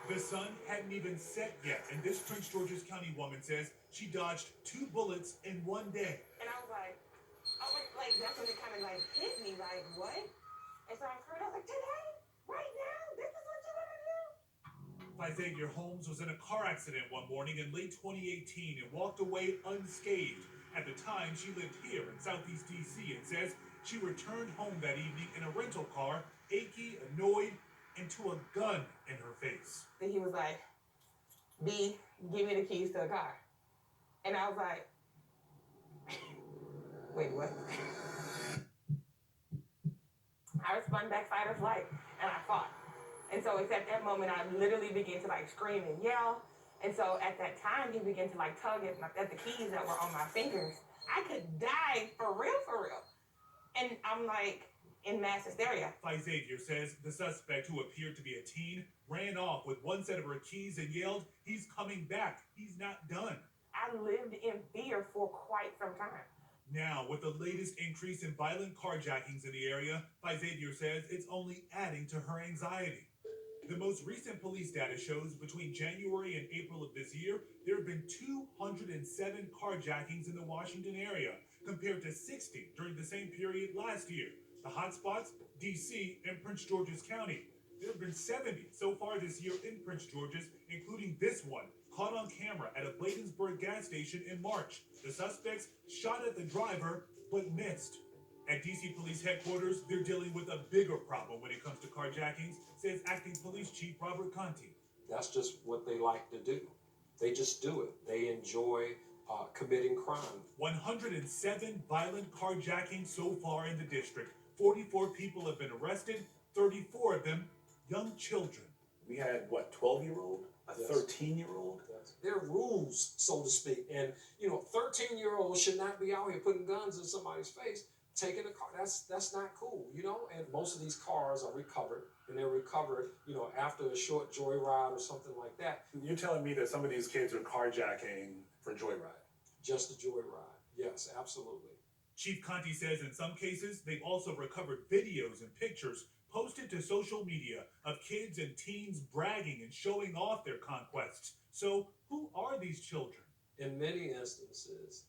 The sun hadn't even set yet, and this Prince George's County woman says she dodged 2 bullets in one day. And I was like, that's when it kind of like hit me, like, what? And so I heard, I was like, today? Right now? This is what you're gonna do? Xavier Holmes was in a car accident one morning in late 2018 and walked away unscathed. At the time, she lived here in Southeast DC and says she returned home that evening in a rental car, achy, annoyed, and to a gun in her face. Then he was like, B, give me the keys to the car. And I was like, wait, what? I responded back fight or flight, and I fought. And so it's at that moment I literally began to like scream and yell. And so at that time, he began to like tug at the keys that were on my fingers. I could die for real, for real. And I'm like in mass hysteria. Xavier says the suspect, who appeared to be a teen, ran off with one set of her keys and yelled, "He's coming back. He's not done." I lived in fear for quite some time. Now, with the latest increase in violent carjackings in the area, Xavier says it's only adding to her anxiety. The most recent police data shows between January and April of this year, there have been 207 carjackings in the Washington area, compared to 60 during the same period last year. The hotspots, D.C. and Prince George's County. There have been 70 so far this year in Prince George's, including this one, caught on camera at a Bladensburg gas station in March. The suspects shot at the driver, but missed. At DC Police Headquarters, they're dealing with a bigger problem when it comes to carjackings, says Acting Police Chief Robert Conti. That's just what they like to do. They just do it. They enjoy committing crime. 107 violent carjackings so far in the district. 44 people have been arrested, 34 of them young children. We had, 12-year-old? A 13-year-old? Yes. There are rules, so to speak. And, 13-year-olds should not be out here putting guns in somebody's face, taking a car. That's not cool, And most of these cars are recovered, and they're recovered, after a short joyride or something like that. You're telling me that some of these kids are carjacking for joyride? Just a joyride. Yes, absolutely. Chief Conti says in some cases, they've also recovered videos and pictures posted to social media of kids and teens bragging and showing off their conquests. So who are these children? In many instances,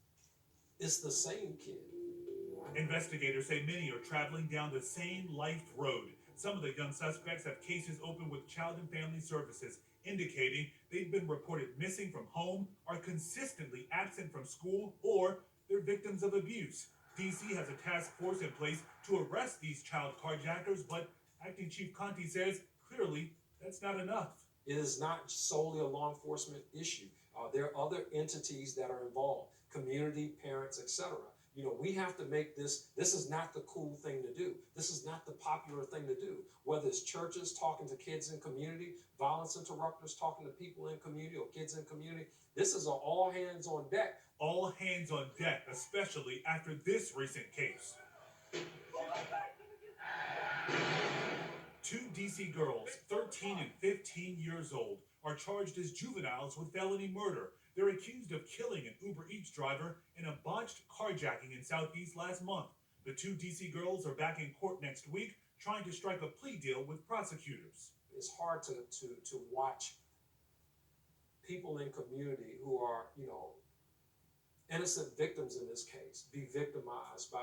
it's the same kid. Investigators say many are traveling down the same life road. Some of the young suspects have cases open with Child and Family Services, indicating they've been reported missing from home, are consistently absent from school, or they're victims of abuse. DC has a task force in place to arrest these child carjackers, but Acting Chief Conti says clearly that's not enough. It is not solely a law enforcement issue. There are other entities that are involved, community, parents, etc. We have to make this is not the cool thing to do. This is not the popular thing to do. Whether it's churches talking to kids in community, violence interrupters talking to people in community or kids in community, this is an all hands on deck. All hands on deck, especially after this recent case. 2 DC girls, 13 and 15 years old, are charged as juveniles with felony murder. They're accused of killing an Uber Eats driver in a botched carjacking in Southeast last month. The 2 DC girls are back in court next week, trying to strike a plea deal with prosecutors. It's hard to watch people in community who are, innocent victims in this case be victimized by,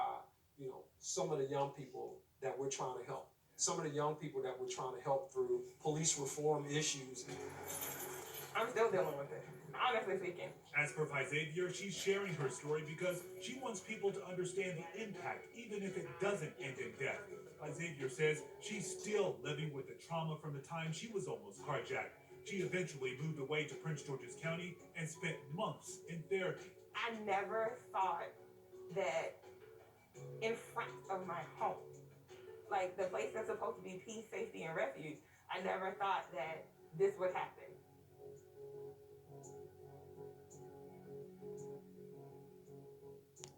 some of the young people that we're trying to help. Some of the young people that we're trying to help through police reform issues. I'm still dealing with it, honestly speaking. As for Xavier, she's sharing her story because she wants people to understand the impact, even if it doesn't end in death. Xavier says she's still living with the trauma from the time she was almost carjacked. She eventually moved away to Prince George's County and spent months in therapy. I never thought that in front of my home, like the place that's supposed to be peace, safety, and refuge, I never thought that this would happen.